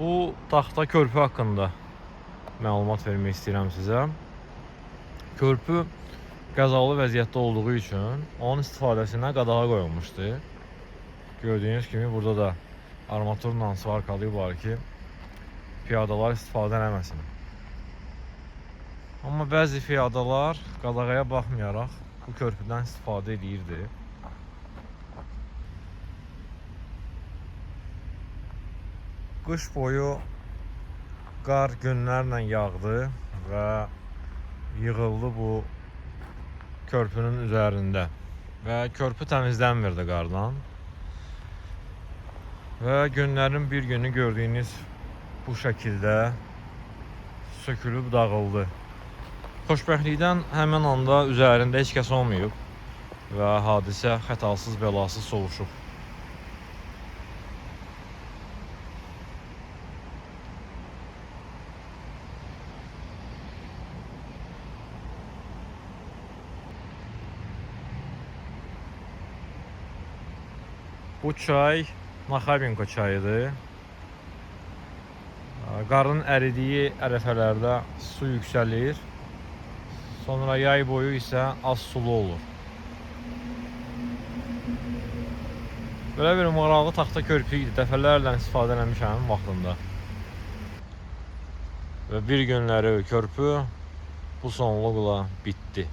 Bu taxta körpü haqqında məlumat vermək istəyirəm sizə. Körpü qəzalı vəziyyətdə olduğu üçün onun istifadəsinə qadağa qoyulmuşdu. Gördüyünüz kimi burada da armaturla svarkalı var ki, piyadalar istifadə eləməsin. Amma bəzi piyadalar qadağaya baxmayaraq bu körpüdən istifadə edirdi. Qış boyu qar günlərlə yağdı və yığıldı bu körpünün üzərində və körpü təmizlənmirdi qardan. Və günlərin bir günü gördüyünüz bu şəkildə sökülüb dağıldı. Xoşbəxtlikdən həmin anda üzərində heç kəs olmayıb və hadisə xətasız bəlasız sovuşub. Bu çay Naxabenko çayıdır. Qarın əridiyi ərəfələrdə su yüksəlir. Sonra yay boyu isə az sulu olur. Belə bir maraqlı taxta körpü idi. Dəfələrlə istifadə eləmişəm vaxtında. Və bir günləri körpü bu sonluqla bitdi.